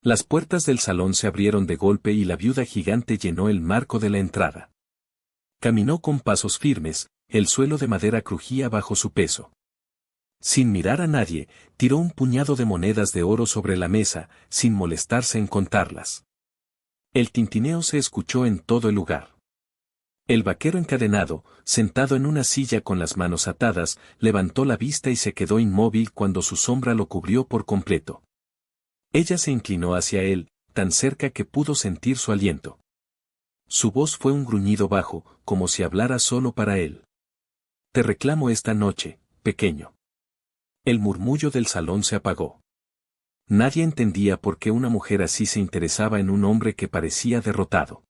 Las puertas del salón se abrieron de golpe y la viuda gigante llenó el marco de la entrada. Caminó con pasos firmes, el suelo de madera crujía bajo su peso. Sin mirar a nadie, tiró un puñado de monedas de oro sobre la mesa, sin molestarse en contarlas. El tintineo se escuchó en todo el lugar. El vaquero encadenado, sentado en una silla con las manos atadas, levantó la vista y se quedó inmóvil cuando su sombra lo cubrió por completo. Ella se inclinó hacia él, tan cerca que pudo sentir su aliento. Su voz fue un gruñido bajo, como si hablara solo para él. Te reclamo esta noche, pequeño. El murmullo del salón se apagó. Nadie entendía por qué una mujer así se interesaba en un hombre que parecía derrotado.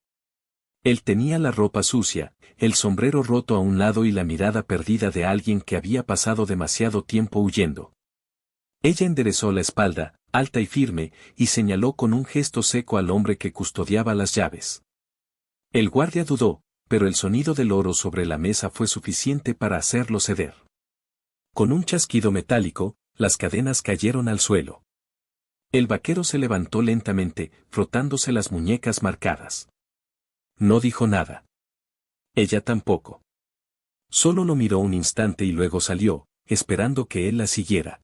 Él tenía la ropa sucia, el sombrero roto a un lado y la mirada perdida de alguien que había pasado demasiado tiempo huyendo. Ella enderezó la espalda, alta y firme, y señaló con un gesto seco al hombre que custodiaba las llaves. El guardia dudó, pero el sonido del oro sobre la mesa fue suficiente para hacerlo ceder. Con un chasquido metálico, las cadenas cayeron al suelo. El vaquero se levantó lentamente, frotándose las muñecas marcadas. No dijo nada. Ella tampoco. Solo lo miró un instante y luego salió, esperando que él la siguiera.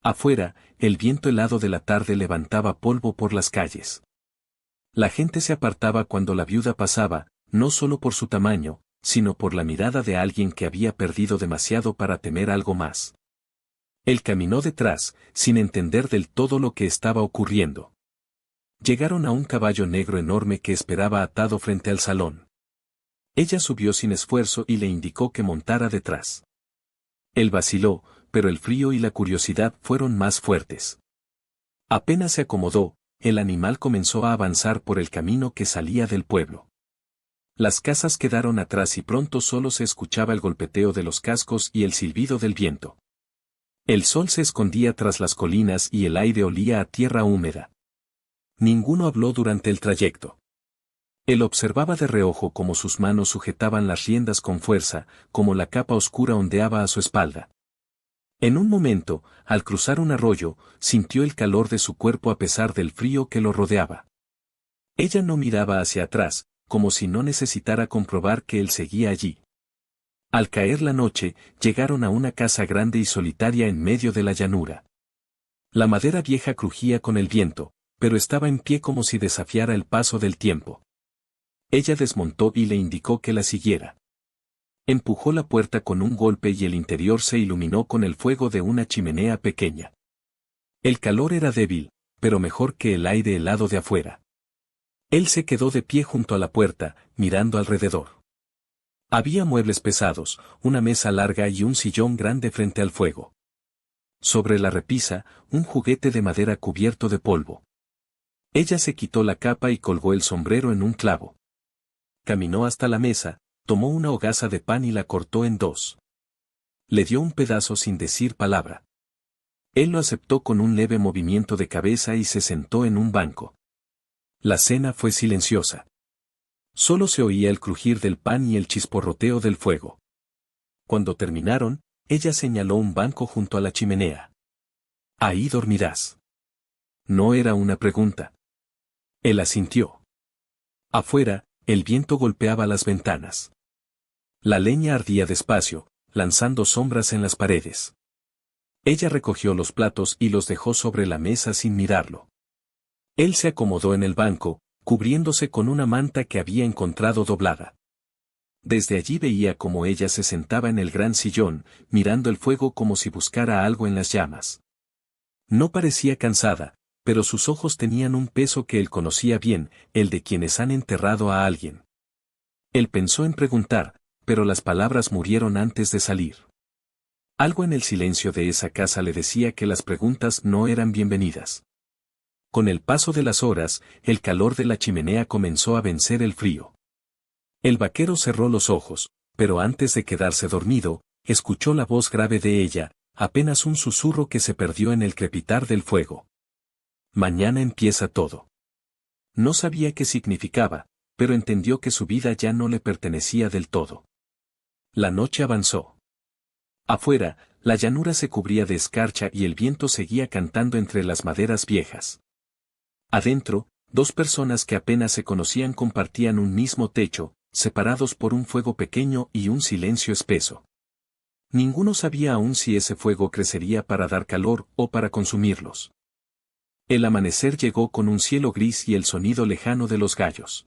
Afuera, el viento helado de la tarde levantaba polvo por las calles. La gente se apartaba cuando la viuda pasaba, no solo por su tamaño, sino por la mirada de alguien que había perdido demasiado para temer algo más. Él caminó detrás, sin entender del todo lo que estaba ocurriendo. Llegaron a un caballo negro enorme que esperaba atado frente al salón. Ella subió sin esfuerzo y le indicó que montara detrás. Él vaciló, pero el frío y la curiosidad fueron más fuertes. Apenas se acomodó, el animal comenzó a avanzar por el camino que salía del pueblo. Las casas quedaron atrás y pronto solo se escuchaba el golpeteo de los cascos y el silbido del viento. El sol se escondía tras las colinas y el aire olía a tierra húmeda. Ninguno habló durante el trayecto. Él observaba de reojo cómo sus manos sujetaban las riendas con fuerza, como la capa oscura ondeaba a su espalda. En un momento, al cruzar un arroyo, sintió el calor de su cuerpo a pesar del frío que lo rodeaba. Ella no miraba hacia atrás, como si no necesitara comprobar que él seguía allí. Al caer la noche, llegaron a una casa grande y solitaria en medio de la llanura. La madera vieja crujía con el viento, pero estaba en pie como si desafiara el paso del tiempo. Ella desmontó y le indicó que la siguiera. Empujó la puerta con un golpe y el interior se iluminó con el fuego de una chimenea pequeña. El calor era débil, pero mejor que el aire helado de afuera. Él se quedó de pie junto a la puerta, mirando alrededor. Había muebles pesados, una mesa larga y un sillón grande frente al fuego. Sobre la repisa, un juguete de madera cubierto de polvo. Ella se quitó la capa y colgó el sombrero en un clavo. Caminó hasta la mesa, tomó una hogaza de pan y la cortó en dos. Le dio un pedazo sin decir palabra. Él lo aceptó con un leve movimiento de cabeza y se sentó en un banco. La cena fue silenciosa. Solo se oía el crujir del pan y el chisporroteo del fuego. Cuando terminaron, ella señaló un banco junto a la chimenea. Ahí dormirás. No era una pregunta. Él asintió. Afuera, el viento golpeaba las ventanas. La leña ardía despacio, lanzando sombras en las paredes. Ella recogió los platos y los dejó sobre la mesa sin mirarlo. Él se acomodó en el banco, cubriéndose con una manta que había encontrado doblada. Desde allí veía cómo ella se sentaba en el gran sillón, mirando el fuego como si buscara algo en las llamas. No parecía cansada, pero sus ojos tenían un peso que él conocía bien, el de quienes han enterrado a alguien. Él pensó en preguntar, pero las palabras murieron antes de salir. Algo en el silencio de esa casa le decía que las preguntas no eran bienvenidas. Con el paso de las horas, el calor de la chimenea comenzó a vencer el frío. El vaquero cerró los ojos, pero antes de quedarse dormido, escuchó la voz grave de ella, apenas un susurro que se perdió en el crepitar del fuego. Mañana empieza todo. No sabía qué significaba, pero entendió que su vida ya no le pertenecía del todo. La noche avanzó. Afuera, la llanura se cubría de escarcha y el viento seguía cantando entre las maderas viejas. Adentro, dos personas que apenas se conocían compartían un mismo techo, separados por un fuego pequeño y un silencio espeso. Ninguno sabía aún si ese fuego crecería para dar calor o para consumirlos. El amanecer llegó con un cielo gris y el sonido lejano de los gallos.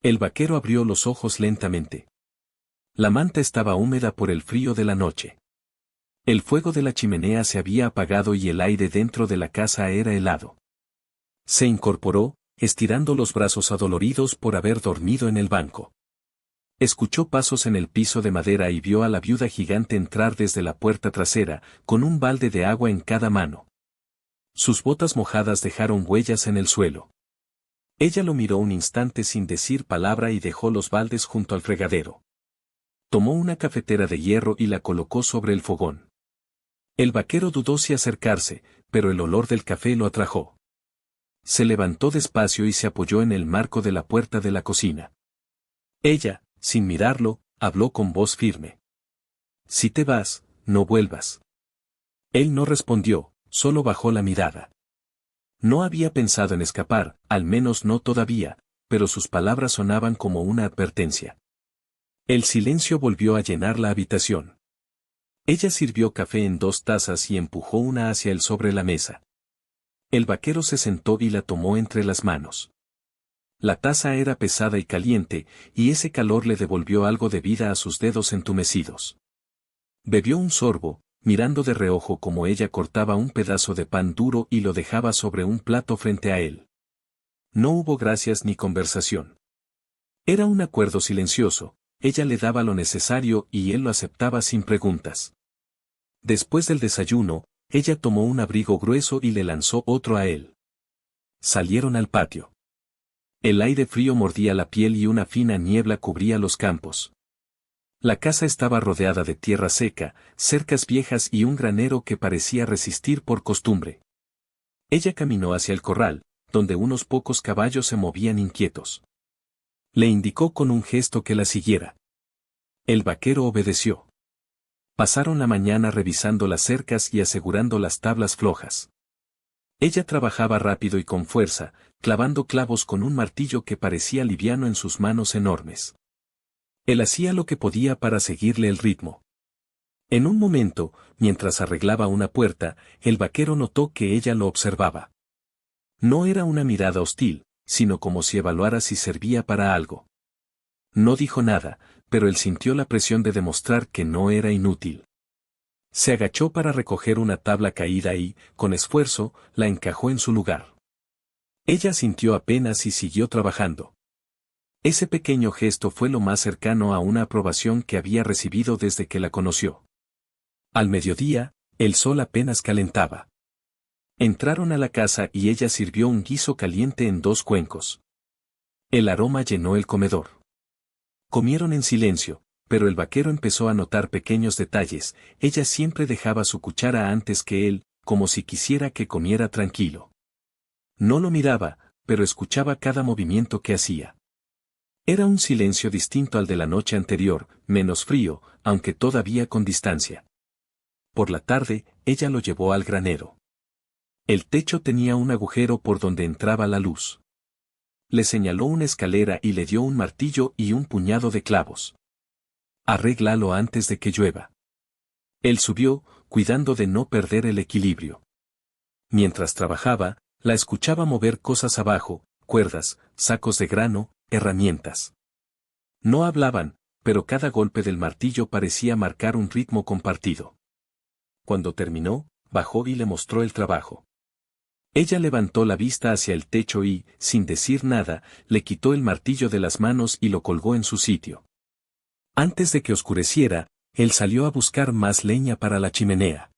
El vaquero abrió los ojos lentamente. La manta estaba húmeda por el frío de la noche. El fuego de la chimenea se había apagado y el aire dentro de la casa era helado. Se incorporó, estirando los brazos adoloridos por haber dormido en el banco. Escuchó pasos en el piso de madera y vio a la viuda gigante entrar desde la puerta trasera, con un balde de agua en cada mano. Sus botas mojadas dejaron huellas en el suelo. Ella lo miró un instante sin decir palabra y dejó los baldes junto al fregadero. Tomó una cafetera de hierro y la colocó sobre el fogón. El vaquero dudó si acercarse, pero el olor del café lo atrajo. Se levantó despacio y se apoyó en el marco de la puerta de la cocina. Ella, sin mirarlo, habló con voz firme. Si te vas, no vuelvas. Él no respondió, solo bajó la mirada. No había pensado en escapar, al menos no todavía, pero sus palabras sonaban como una advertencia. El silencio volvió a llenar la habitación. Ella sirvió café en 2 tazas y empujó una hacia él sobre la mesa. El vaquero se sentó y la tomó entre las manos. La taza era pesada y caliente, y ese calor le devolvió algo de vida a sus dedos entumecidos. Bebió un sorbo, mirando de reojo como ella cortaba un pedazo de pan duro y lo dejaba sobre un plato frente a él. No hubo gracias ni conversación. Era un acuerdo silencioso, ella le daba lo necesario y él lo aceptaba sin preguntas. Después del desayuno, ella tomó un abrigo grueso y le lanzó otro a él. Salieron al patio. El aire frío mordía la piel y una fina niebla cubría los campos. La casa estaba rodeada de tierra seca, cercas viejas y un granero que parecía resistir por costumbre. Ella caminó hacia el corral, donde unos pocos caballos se movían inquietos. Le indicó con un gesto que la siguiera. El vaquero obedeció. Pasaron la mañana revisando las cercas y asegurando las tablas flojas. Ella trabajaba rápido y con fuerza, clavando clavos con un martillo que parecía liviano en sus manos enormes. Él hacía lo que podía para seguirle el ritmo. En un momento, mientras arreglaba una puerta, el vaquero notó que ella lo observaba. No era una mirada hostil, sino como si evaluara si servía para algo. No dijo nada, pero él sintió la presión de demostrar que no era inútil. Se agachó para recoger una tabla caída y, con esfuerzo, la encajó en su lugar. Ella sintió apenas y siguió trabajando. Ese pequeño gesto fue lo más cercano a una aprobación que había recibido desde que la conoció. Al mediodía, el sol apenas calentaba. Entraron a la casa y ella sirvió un guiso caliente en 2 cuencos. El aroma llenó el comedor. Comieron en silencio, pero el vaquero empezó a notar pequeños detalles, ella siempre dejaba su cuchara antes que él, como si quisiera que comiera tranquilo. No lo miraba, pero escuchaba cada movimiento que hacía. Era un silencio distinto al de la noche anterior, menos frío, aunque todavía con distancia. Por la tarde, ella lo llevó al granero. El techo tenía un agujero por donde entraba la luz. Le señaló una escalera y le dio un martillo y un puñado de clavos. Arréglalo antes de que llueva. Él subió, cuidando de no perder el equilibrio. Mientras trabajaba, la escuchaba mover cosas abajo, cuerdas, sacos de grano, herramientas. No hablaban, pero cada golpe del martillo parecía marcar un ritmo compartido. Cuando terminó, bajó y le mostró el trabajo. Ella levantó la vista hacia el techo y, sin decir nada, le quitó el martillo de las manos y lo colgó en su sitio. Antes de que oscureciera, él salió a buscar más leña para la chimenea.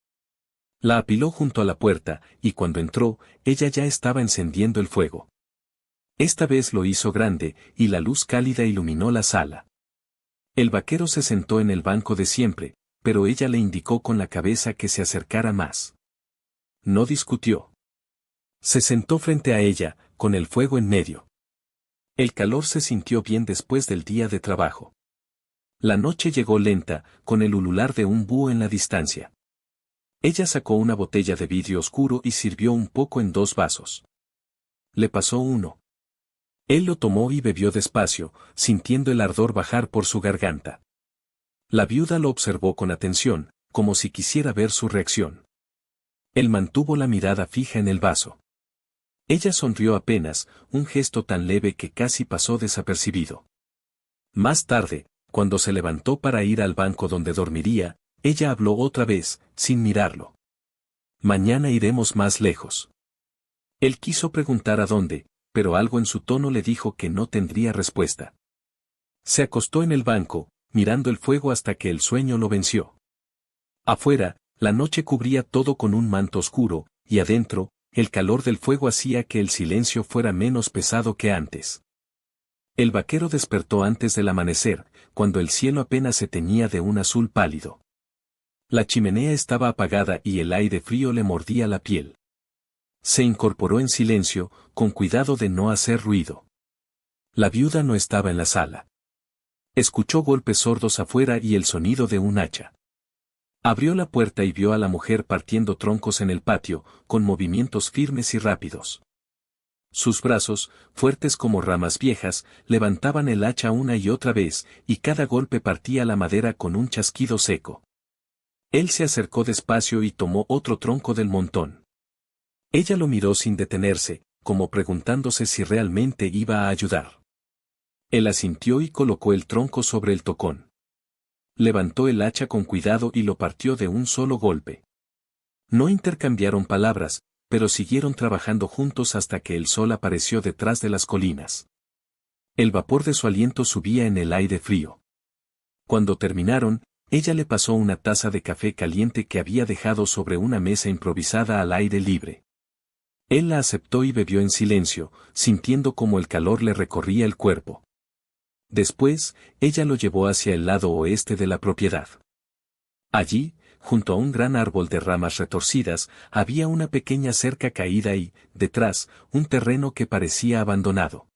La apiló junto a la puerta, y cuando entró, ella ya estaba encendiendo el fuego. Esta vez lo hizo grande, y la luz cálida iluminó la sala. El vaquero se sentó en el banco de siempre, pero ella le indicó con la cabeza que se acercara más. No discutió. Se sentó frente a ella, con el fuego en medio. El calor se sintió bien después del día de trabajo. La noche llegó lenta, con el ulular de un búho en la distancia. Ella sacó una botella de vidrio oscuro y sirvió un poco en 2 vasos. Le pasó uno. Él lo tomó y bebió despacio, sintiendo el ardor bajar por su garganta. La viuda lo observó con atención, como si quisiera ver su reacción. Él mantuvo la mirada fija en el vaso. Ella sonrió apenas, un gesto tan leve que casi pasó desapercibido. Más tarde, cuando se levantó para ir al banco donde dormiría, ella habló otra vez, sin mirarlo. Mañana iremos más lejos. Él quiso preguntar a dónde, pero algo en su tono le dijo que no tendría respuesta. Se acostó en el banco, mirando el fuego hasta que el sueño lo venció. Afuera, la noche cubría todo con un manto oscuro, y adentro, el calor del fuego hacía que el silencio fuera menos pesado que antes. El vaquero despertó antes del amanecer, cuando el cielo apenas se teñía de un azul pálido. La chimenea estaba apagada y el aire frío le mordía la piel. Se incorporó en silencio, con cuidado de no hacer ruido. La viuda no estaba en la sala. Escuchó golpes sordos afuera y el sonido de un hacha. Abrió la puerta y vio a la mujer partiendo troncos en el patio, con movimientos firmes y rápidos. Sus brazos, fuertes como ramas viejas, levantaban el hacha una y otra vez, y cada golpe partía la madera con un chasquido seco. Él se acercó despacio y tomó otro tronco del montón. Ella lo miró sin detenerse, como preguntándose si realmente iba a ayudar. Él asintió y colocó el tronco sobre el tocón. Levantó el hacha con cuidado y lo partió de un solo golpe. No intercambiaron palabras, pero siguieron trabajando juntos hasta que el sol apareció detrás de las colinas. El vapor de su aliento subía en el aire frío. Cuando terminaron, ella le pasó una taza de café caliente que había dejado sobre una mesa improvisada al aire libre. Él la aceptó y bebió en silencio, sintiendo como el calor le recorría el cuerpo. Después, ella lo llevó hacia el lado oeste de la propiedad. Allí, junto a un gran árbol de ramas retorcidas, había una pequeña cerca caída y, detrás, un terreno que parecía abandonado.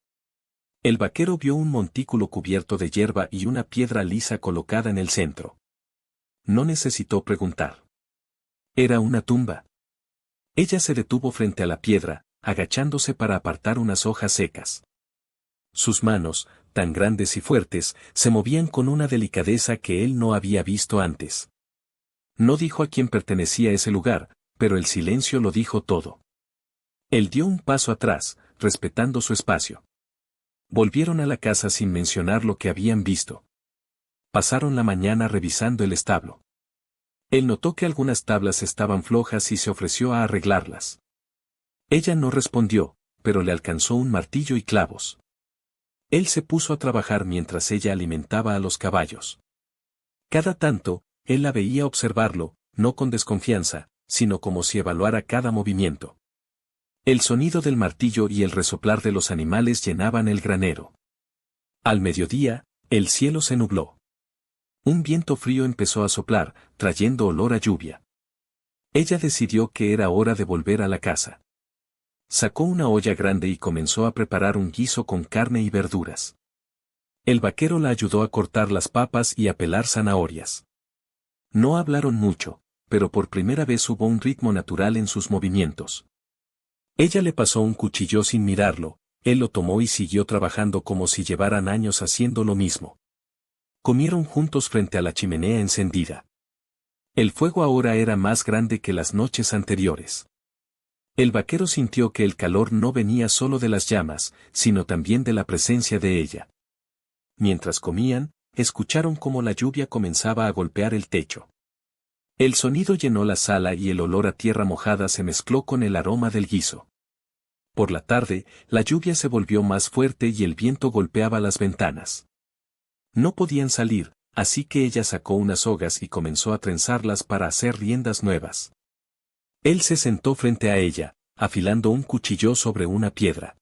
El vaquero vio un montículo cubierto de hierba y una piedra lisa colocada en el centro. No necesitó preguntar. Era una tumba. Ella se detuvo frente a la piedra, agachándose para apartar unas hojas secas. Sus manos, tan grandes y fuertes, se movían con una delicadeza que él no había visto antes. No dijo a quién pertenecía ese lugar, pero el silencio lo dijo todo. Él dio un paso atrás, respetando su espacio. Volvieron a la casa sin mencionar lo que habían visto. Pasaron la mañana revisando el establo. Él notó que algunas tablas estaban flojas y se ofreció a arreglarlas. Ella no respondió, pero le alcanzó un martillo y clavos. Él se puso a trabajar mientras ella alimentaba a los caballos. Cada tanto, él la veía observarlo, no con desconfianza, sino como si evaluara cada movimiento. El sonido del martillo y el resoplar de los animales llenaban el granero. Al mediodía, el cielo se nubló. Un viento frío empezó a soplar, trayendo olor a lluvia. Ella decidió que era hora de volver a la casa. Sacó una olla grande y comenzó a preparar un guiso con carne y verduras. El vaquero la ayudó a cortar las papas y a pelar zanahorias. No hablaron mucho, pero por primera vez hubo un ritmo natural en sus movimientos. Ella le pasó un cuchillo sin mirarlo, él lo tomó y siguió trabajando como si llevaran años haciendo lo mismo. Comieron juntos frente a la chimenea encendida. El fuego ahora era más grande que las noches anteriores. El vaquero sintió que el calor no venía solo de las llamas, sino también de la presencia de ella. Mientras comían, escucharon cómo la lluvia comenzaba a golpear el techo. El sonido llenó la sala y el olor a tierra mojada se mezcló con el aroma del guiso. Por la tarde, la lluvia se volvió más fuerte y el viento golpeaba las ventanas. No podían salir, así que ella sacó unas sogas y comenzó a trenzarlas para hacer riendas nuevas. Él se sentó frente a ella, afilando un cuchillo sobre una piedra.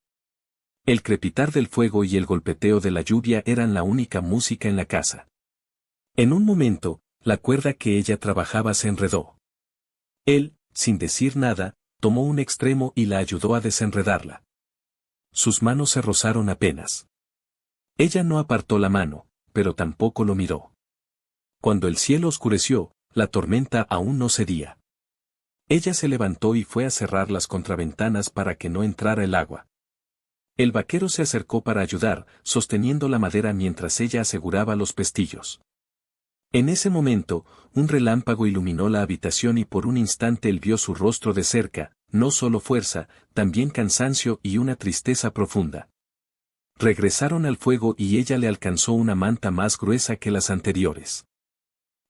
El crepitar del fuego y el golpeteo de la lluvia eran la única música en la casa. En un momento, la cuerda que ella trabajaba se enredó. Él, sin decir nada, tomó un extremo y la ayudó a desenredarla. Sus manos se rozaron apenas. Ella no apartó la mano, pero tampoco lo miró. Cuando el cielo oscureció, la tormenta aún no cedía. Ella se levantó y fue a cerrar las contraventanas para que no entrara el agua. El vaquero se acercó para ayudar, sosteniendo la madera mientras ella aseguraba los pestillos. En ese momento, un relámpago iluminó la habitación y por un instante él vio su rostro de cerca, no solo fuerza, también cansancio y una tristeza profunda. Regresaron al fuego y ella le alcanzó una manta más gruesa que las anteriores.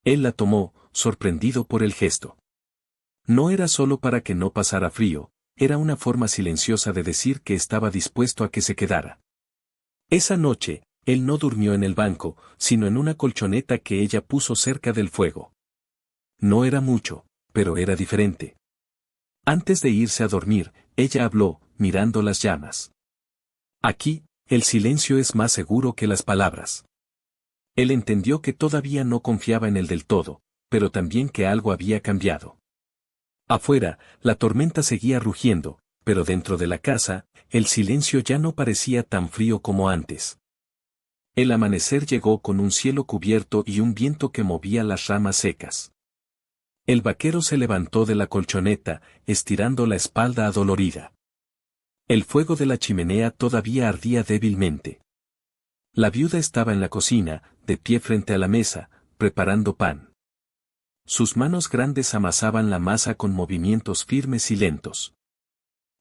Él la tomó, sorprendido por el gesto. No era solo para que no pasara frío, era una forma silenciosa de decir que estaba dispuesto a que se quedara. Esa noche, él no durmió en el banco, sino en una colchoneta que ella puso cerca del fuego. No era mucho, pero era diferente. Antes de irse a dormir, ella habló, mirando las llamas. Aquí, el silencio es más seguro que las palabras. Él entendió que todavía no confiaba en él del todo, pero también que algo había cambiado. Afuera, la tormenta seguía rugiendo, pero dentro de la casa, el silencio ya no parecía tan frío como antes. El amanecer llegó con un cielo cubierto y un viento que movía las ramas secas. El vaquero se levantó de la colchoneta, estirando la espalda adolorida. El fuego de la chimenea todavía ardía débilmente. La viuda estaba en la cocina, de pie frente a la mesa, preparando pan. Sus manos grandes amasaban la masa con movimientos firmes y lentos.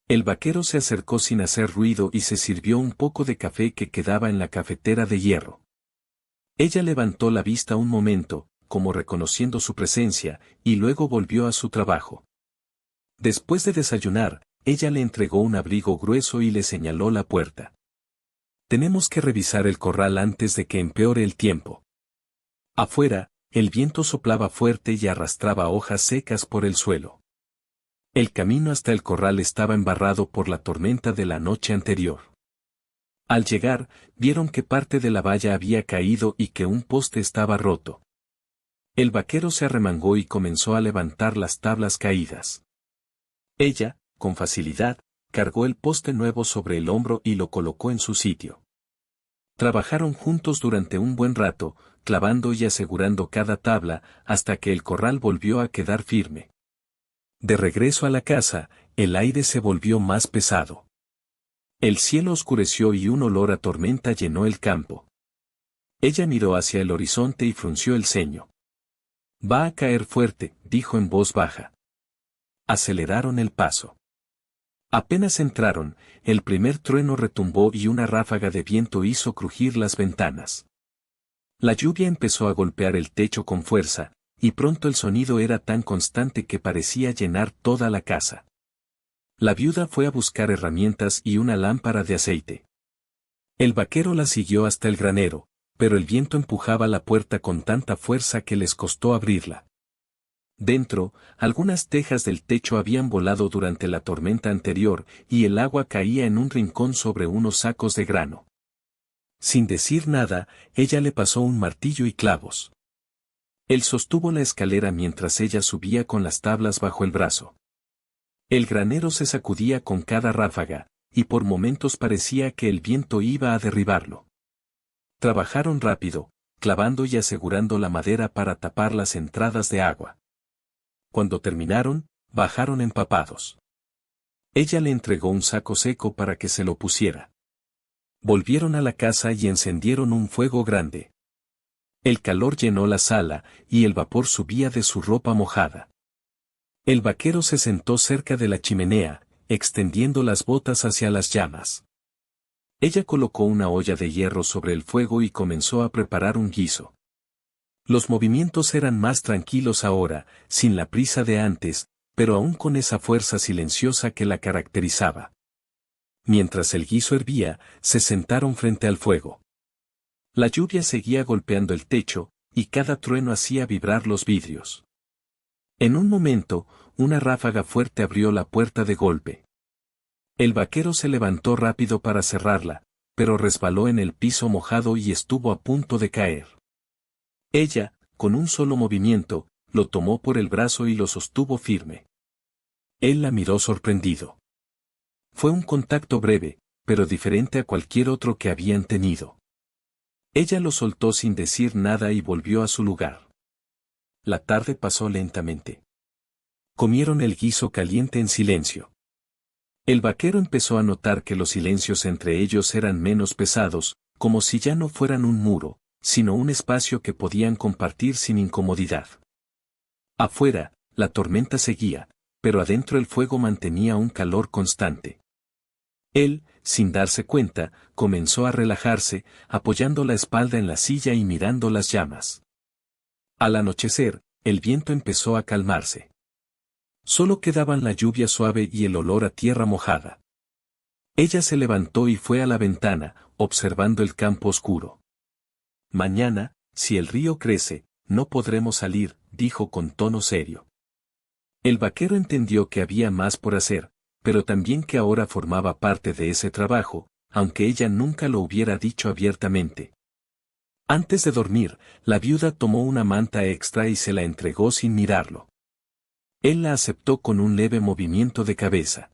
El vaquero se acercó sin hacer ruido y se sirvió un poco de café que quedaba en la cafetera de hierro. Ella levantó la vista un momento, como reconociendo su presencia, y luego volvió a su trabajo. Después de desayunar, ella le entregó un abrigo grueso y le señaló la puerta. Tenemos que revisar el corral antes de que empeore el tiempo. Afuera, el viento soplaba fuerte y arrastraba hojas secas por el suelo. El camino hasta el corral estaba embarrado por la tormenta de la noche anterior. Al llegar, vieron que parte de la valla había caído y que un poste estaba roto. El vaquero se arremangó y comenzó a levantar las tablas caídas. Ella, con facilidad, cargó el poste nuevo sobre el hombro y lo colocó en su sitio. Trabajaron juntos durante un buen rato, clavando y asegurando cada tabla, hasta que el corral volvió a quedar firme. De regreso a la casa, el aire se volvió más pesado. El cielo oscureció y un olor a tormenta llenó el campo. Ella miró hacia el horizonte y frunció el ceño. Va a caer fuerte, dijo en voz baja. Aceleraron el paso. Apenas entraron, el primer trueno retumbó y una ráfaga de viento hizo crujir las ventanas. La lluvia empezó a golpear el techo con fuerza, y pronto el sonido era tan constante que parecía llenar toda la casa. La viuda fue a buscar herramientas y una lámpara de aceite. El vaquero la siguió hasta el granero, pero el viento empujaba la puerta con tanta fuerza que les costó abrirla. Dentro, algunas tejas del techo habían volado durante la tormenta anterior y el agua caía en un rincón sobre unos sacos de grano. Sin decir nada, ella le pasó un martillo y clavos. Él sostuvo la escalera mientras ella subía con las tablas bajo el brazo. El granero se sacudía con cada ráfaga, y por momentos parecía que el viento iba a derribarlo. Trabajaron rápido, clavando y asegurando la madera para tapar las entradas de agua. Cuando terminaron, bajaron empapados. Ella le entregó un saco seco para que se lo pusiera. Volvieron a la casa y encendieron un fuego grande. El calor llenó la sala, y el vapor subía de su ropa mojada. El vaquero se sentó cerca de la chimenea, extendiendo las botas hacia las llamas. Ella colocó una olla de hierro sobre el fuego y comenzó a preparar un guiso. Los movimientos eran más tranquilos ahora, sin la prisa de antes, pero aún con esa fuerza silenciosa que la caracterizaba. Mientras el guiso hervía, se sentaron frente al fuego. La lluvia seguía golpeando el techo, y cada trueno hacía vibrar los vidrios. En un momento, una ráfaga fuerte abrió la puerta de golpe. El vaquero se levantó rápido para cerrarla, pero resbaló en el piso mojado y estuvo a punto de caer. Ella, con un solo movimiento, lo tomó por el brazo y lo sostuvo firme. Él la miró sorprendido. Fue un contacto breve, pero diferente a cualquier otro que habían tenido. Ella lo soltó sin decir nada y volvió a su lugar. La tarde pasó lentamente. Comieron el guiso caliente en silencio. El vaquero empezó a notar que los silencios entre ellos eran menos pesados, como si ya no fueran un muro, sino un espacio que podían compartir sin incomodidad. Afuera, la tormenta seguía, pero adentro el fuego mantenía un calor constante. Él, sin darse cuenta, comenzó a relajarse, apoyando la espalda en la silla y mirando las llamas. Al anochecer, el viento empezó a calmarse. Solo quedaban la lluvia suave y el olor a tierra mojada. Ella se levantó y fue a la ventana, observando el campo oscuro. Mañana, si el río crece, no podremos salir, dijo con tono serio. El vaquero entendió que había más por hacer, pero también que ahora formaba parte de ese trabajo, aunque ella nunca lo hubiera dicho abiertamente. Antes de dormir, la viuda tomó una manta extra y se la entregó sin mirarlo. Él la aceptó con un leve movimiento de cabeza.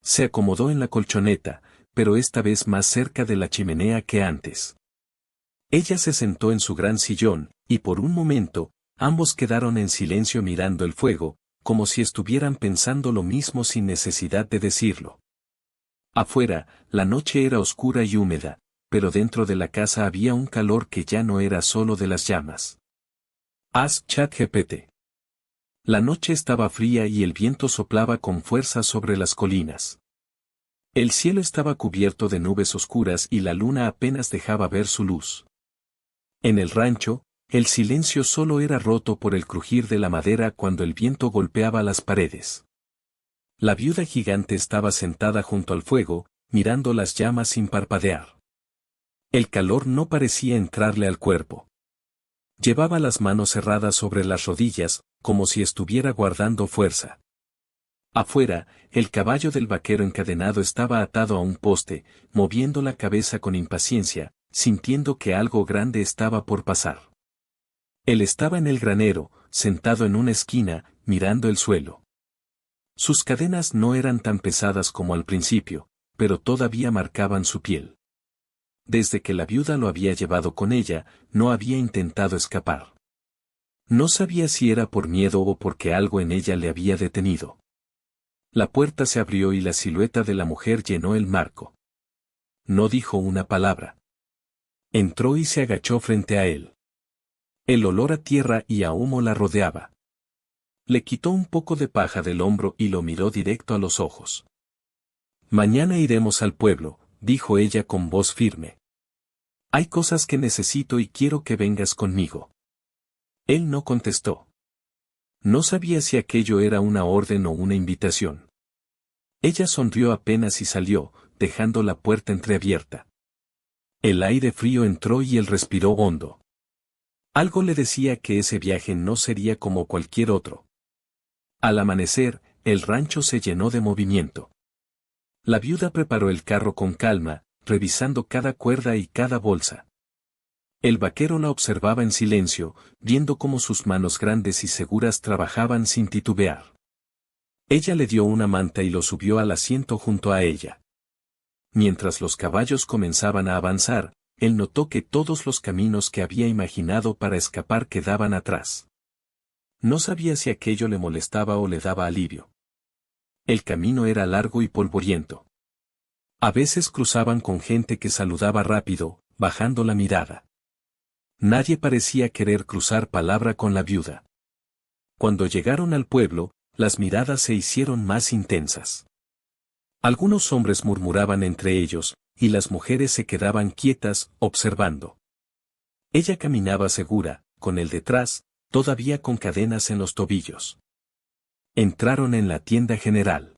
Se acomodó en la colchoneta, pero esta vez más cerca de la chimenea que antes. Ella se sentó en su gran sillón, y por un momento, ambos quedaron en silencio mirando el fuego, como si estuvieran pensando lo mismo sin necesidad de decirlo. Afuera, la noche era oscura y húmeda, pero dentro de la casa había un calor que ya no era solo de las llamas. Haz ChatGPT. La noche estaba fría y el viento soplaba con fuerza sobre las colinas. El cielo estaba cubierto de nubes oscuras y la luna apenas dejaba ver su luz. En el rancho, el silencio solo era roto por el crujir de la madera cuando el viento golpeaba las paredes. La viuda gigante estaba sentada junto al fuego, mirando las llamas sin parpadear. El calor no parecía entrarle al cuerpo. Llevaba las manos cerradas sobre las rodillas, como si estuviera guardando fuerza. Afuera, el caballo del vaquero encadenado estaba atado a un poste, moviendo la cabeza con impaciencia, sintiendo que algo grande estaba por pasar. Él estaba en el granero, sentado en una esquina, mirando el suelo. Sus cadenas no eran tan pesadas como al principio, pero todavía marcaban su piel. Desde que la viuda lo había llevado con ella, no había intentado escapar. No sabía si era por miedo o porque algo en ella le había detenido. La puerta se abrió y la silueta de la mujer llenó el marco. No dijo una palabra. Entró y se agachó frente a él. El olor a tierra y a humo la rodeaba. Le quitó un poco de paja del hombro y lo miró directo a los ojos. Mañana iremos al pueblo, dijo ella con voz firme. Hay cosas que necesito y quiero que vengas conmigo. Él no contestó. No sabía si aquello era una orden o una invitación. Ella sonrió apenas y salió, dejando la puerta entreabierta. El aire frío entró y él respiró hondo. Algo le decía que ese viaje no sería como cualquier otro. Al amanecer, el rancho se llenó de movimiento. La viuda preparó el carro con calma, revisando cada cuerda y cada bolsa. El vaquero la observaba en silencio, viendo cómo sus manos grandes y seguras trabajaban sin titubear. Ella le dio una manta y lo subió al asiento junto a ella. Mientras los caballos comenzaban a avanzar, él notó que todos los caminos que había imaginado para escapar quedaban atrás. No sabía si aquello le molestaba o le daba alivio. El camino era largo y polvoriento. A veces cruzaban con gente que saludaba rápido, bajando la mirada. Nadie parecía querer cruzar palabra con la viuda. Cuando llegaron al pueblo, las miradas se hicieron más intensas. Algunos hombres murmuraban entre ellos, y las mujeres se quedaban quietas, observando. Ella caminaba segura, con él detrás, todavía con cadenas en los tobillos. Entraron en la tienda general.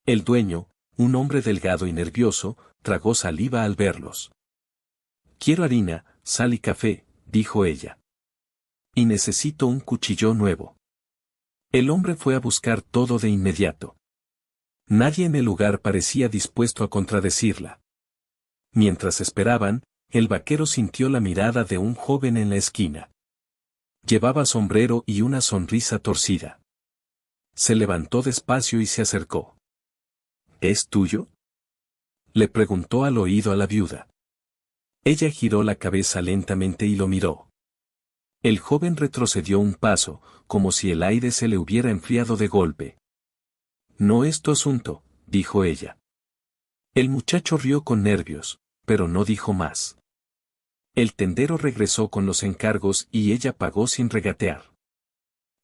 El dueño, un hombre delgado y nervioso, tragó saliva al verlos. Quiero harina, sal y café, dijo ella. Y necesito un cuchillo nuevo. El hombre fue a buscar todo de inmediato. Nadie en el lugar parecía dispuesto a contradecirla. Mientras esperaban, el vaquero sintió la mirada de un joven en la esquina. Llevaba sombrero y una sonrisa torcida. Se levantó despacio y se acercó. ¿Es tuyo?, le preguntó al oído a la viuda. Ella giró la cabeza lentamente y lo miró. El joven retrocedió un paso, como si el aire se le hubiera enfriado de golpe. No es tu asunto, dijo ella. El muchacho rió con nervios, pero no dijo más. El tendero regresó con los encargos y ella pagó sin regatear.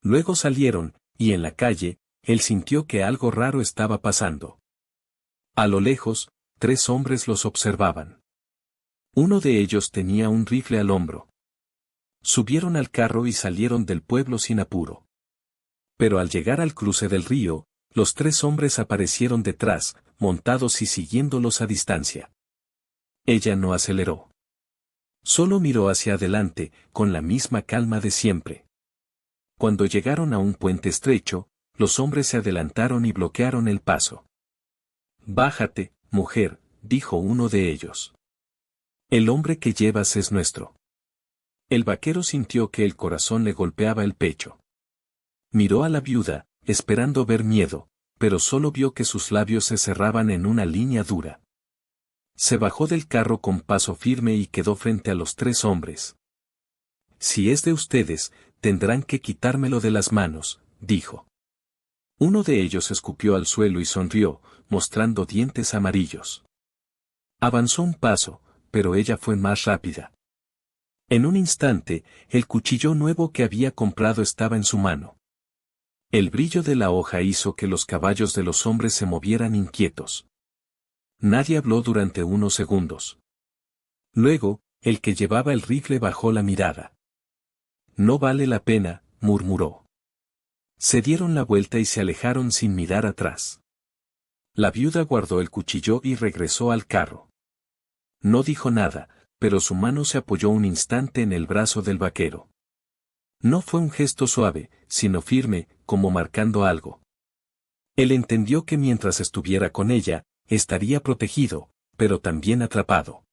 Luego salieron, y en la calle, él sintió que algo raro estaba pasando. A lo lejos, 3 hombres los observaban. Uno de ellos tenía un rifle al hombro. Subieron al carro y salieron del pueblo sin apuro. Pero al llegar al cruce del río, los 3 hombres aparecieron detrás, montados y siguiéndolos a distancia. Ella no aceleró. Solo miró hacia adelante, con la misma calma de siempre. Cuando llegaron a un puente estrecho, los hombres se adelantaron y bloquearon el paso. «Bájate, mujer», dijo uno de ellos. «El hombre que llevas es nuestro». El vaquero sintió que el corazón le golpeaba el pecho. Miró a la viuda, esperando ver miedo, pero solo vio que sus labios se cerraban en una línea dura. Se bajó del carro con paso firme y quedó frente a los 3 hombres. «Si es de ustedes, tendrán que quitármelo de las manos», dijo. Uno de ellos escupió al suelo y sonrió, mostrando dientes amarillos. Avanzó un paso, pero ella fue más rápida. En un instante, el cuchillo nuevo que había comprado estaba en su mano. El brillo de la hoja hizo que los caballos de los hombres se movieran inquietos. Nadie habló durante unos segundos. Luego, el que llevaba el rifle bajó la mirada. «No vale la pena», murmuró. Se dieron la vuelta y se alejaron sin mirar atrás. La viuda guardó el cuchillo y regresó al carro. No dijo nada, pero su mano se apoyó un instante en el brazo del vaquero. No fue un gesto suave, sino firme, como marcando algo. Él entendió que mientras estuviera con ella, estaría protegido, pero también atrapado.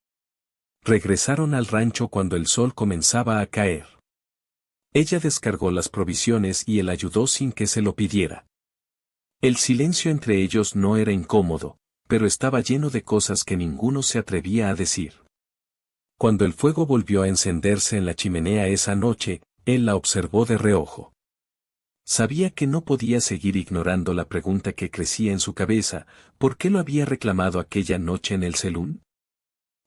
Regresaron al rancho cuando el sol comenzaba a caer. Ella descargó las provisiones y él ayudó sin que se lo pidiera. El silencio entre ellos no era incómodo, pero estaba lleno de cosas que ninguno se atrevía a decir. Cuando el fuego volvió a encenderse en la chimenea esa noche, él la observó de reojo. Sabía que no podía seguir ignorando la pregunta que crecía en su cabeza: ¿por qué lo había reclamado aquella noche en el salón?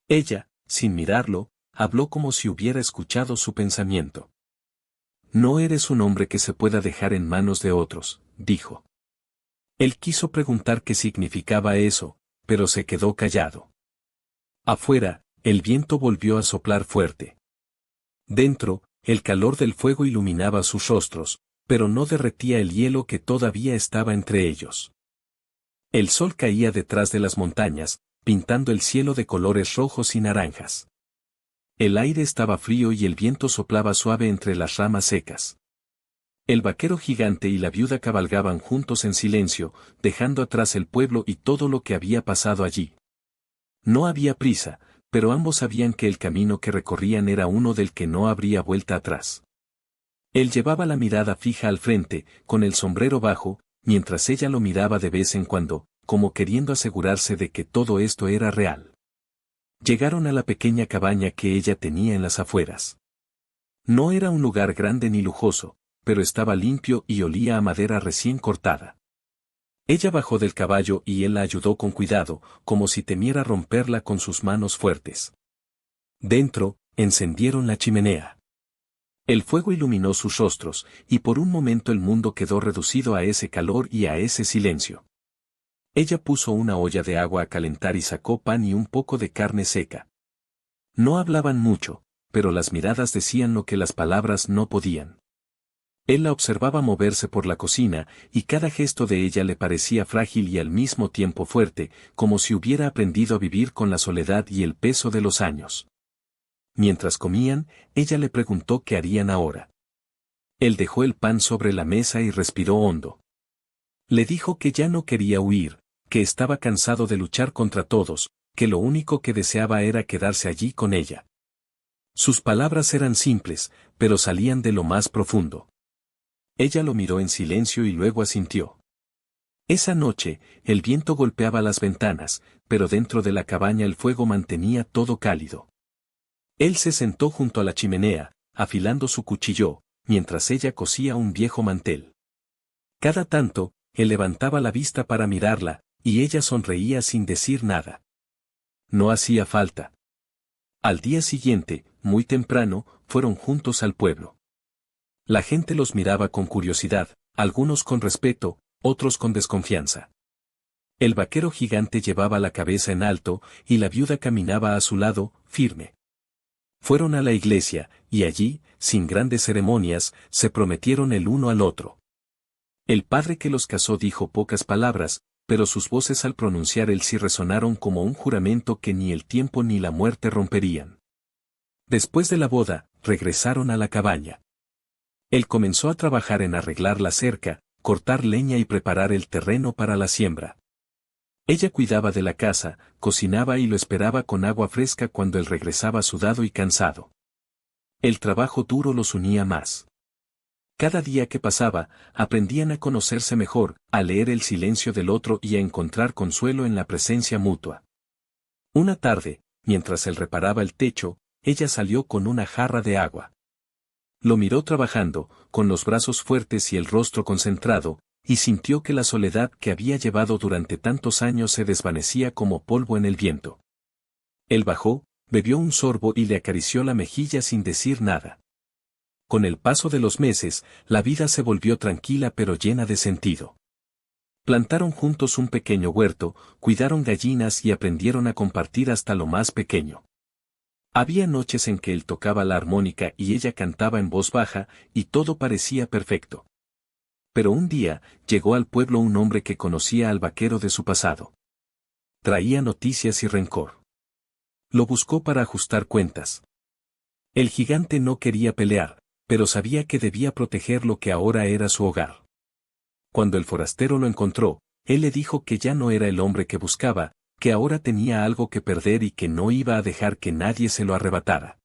Ella, sin mirarlo, habló como si hubiera escuchado su pensamiento. «No eres un hombre que se pueda dejar en manos de otros», dijo. Él quiso preguntar qué significaba eso, pero se quedó callado. Afuera, el viento volvió a soplar fuerte. Dentro, el calor del fuego iluminaba sus rostros, pero no derretía el hielo que todavía estaba entre ellos. El sol caía detrás de las montañas, pintando el cielo de colores rojos y naranjas. El aire estaba frío y el viento soplaba suave entre las ramas secas. El vaquero gigante y la viuda cabalgaban juntos en silencio, dejando atrás el pueblo y todo lo que había pasado allí. No había prisa, pero ambos sabían que el camino que recorrían era uno del que no habría vuelta atrás. Él llevaba la mirada fija al frente, con el sombrero bajo, mientras ella lo miraba de vez en cuando, como queriendo asegurarse de que todo esto era real. Llegaron a la pequeña cabaña que ella tenía en las afueras. No era un lugar grande ni lujoso, pero estaba limpio y olía a madera recién cortada. Ella bajó del caballo y él la ayudó con cuidado, como si temiera romperla con sus manos fuertes. Dentro, encendieron la chimenea. El fuego iluminó sus rostros, y por un momento el mundo quedó reducido a ese calor y a ese silencio. Ella puso una olla de agua a calentar y sacó pan y un poco de carne seca. No hablaban mucho, pero las miradas decían lo que las palabras no podían. Él la observaba moverse por la cocina, y cada gesto de ella le parecía frágil y al mismo tiempo fuerte, como si hubiera aprendido a vivir con la soledad y el peso de los años. Mientras comían, ella le preguntó qué harían ahora. Él dejó el pan sobre la mesa y respiró hondo. Le dijo que ya no quería huir, que estaba cansado de luchar contra todos, que lo único que deseaba era quedarse allí con ella. Sus palabras eran simples, pero salían de lo más profundo. Ella lo miró en silencio y luego asintió. Esa noche, el viento golpeaba las ventanas, pero dentro de la cabaña el fuego mantenía todo cálido. Él se sentó junto a la chimenea, afilando su cuchillo, mientras ella cosía un viejo mantel. Cada tanto, él levantaba la vista para mirarla, y ella sonreía sin decir nada. No hacía falta. Al día siguiente, muy temprano, fueron juntos al pueblo. La gente los miraba con curiosidad, algunos con respeto, otros con desconfianza. El vaquero gigante llevaba la cabeza en alto, y la viuda caminaba a su lado, firme. Fueron a la iglesia, y allí, sin grandes ceremonias, se prometieron el uno al otro. El padre que los casó dijo pocas palabras, pero sus voces al pronunciar el sí resonaron como un juramento que ni el tiempo ni la muerte romperían. Después de la boda, regresaron a la cabaña. Él comenzó a trabajar en arreglar la cerca, cortar leña y preparar el terreno para la siembra. Ella cuidaba de la casa, cocinaba y lo esperaba con agua fresca cuando él regresaba sudado y cansado. El trabajo duro los unía más. Cada día que pasaba, aprendían a conocerse mejor, a leer el silencio del otro y a encontrar consuelo en la presencia mutua. Una tarde, mientras él reparaba el techo, ella salió con una jarra de agua. Lo miró trabajando, con los brazos fuertes y el rostro concentrado, y sintió que la soledad que había llevado durante tantos años se desvanecía como polvo en el viento. Él bajó, bebió un sorbo y le acarició la mejilla sin decir nada. Con el paso de los meses, la vida se volvió tranquila pero llena de sentido. Plantaron juntos un pequeño huerto, cuidaron gallinas y aprendieron a compartir hasta lo más pequeño. Había noches en que él tocaba la armónica y ella cantaba en voz baja, y todo parecía perfecto. Pero un día, llegó al pueblo un hombre que conocía al vaquero de su pasado. Traía noticias y rencor. Lo buscó para ajustar cuentas. El gigante no quería pelear, pero sabía que debía proteger lo que ahora era su hogar. Cuando el forastero lo encontró, él le dijo que ya no era el hombre que buscaba, que ahora tenía algo que perder y que no iba a dejar que nadie se lo arrebatara.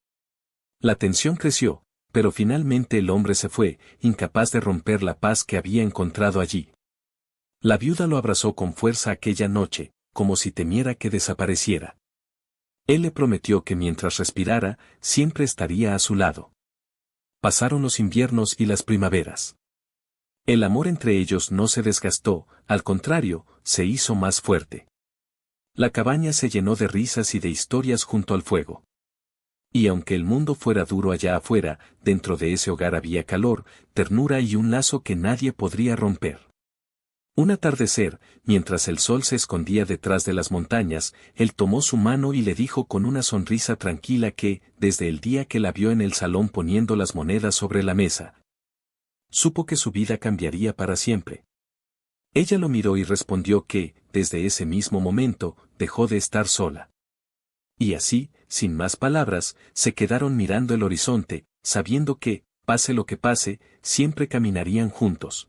La tensión creció, pero finalmente el hombre se fue, incapaz de romper la paz que había encontrado allí. La viuda lo abrazó con fuerza aquella noche, como si temiera que desapareciera. Él le prometió que mientras respirara, siempre estaría a su lado. Pasaron los inviernos y las primaveras. El amor entre ellos no se desgastó, al contrario, se hizo más fuerte. La cabaña se llenó de risas y de historias junto al fuego. Y aunque el mundo fuera duro allá afuera, dentro de ese hogar había calor, ternura y un lazo que nadie podría romper. Un atardecer, mientras el sol se escondía detrás de las montañas, él tomó su mano y le dijo con una sonrisa tranquila que, desde el día que la vio en el salón poniendo las monedas sobre la mesa, supo que su vida cambiaría para siempre. Ella lo miró y respondió que, desde ese mismo momento, dejó de estar sola. Y así, sin más palabras, se quedaron mirando el horizonte, sabiendo que, pase lo que pase, siempre caminarían juntos.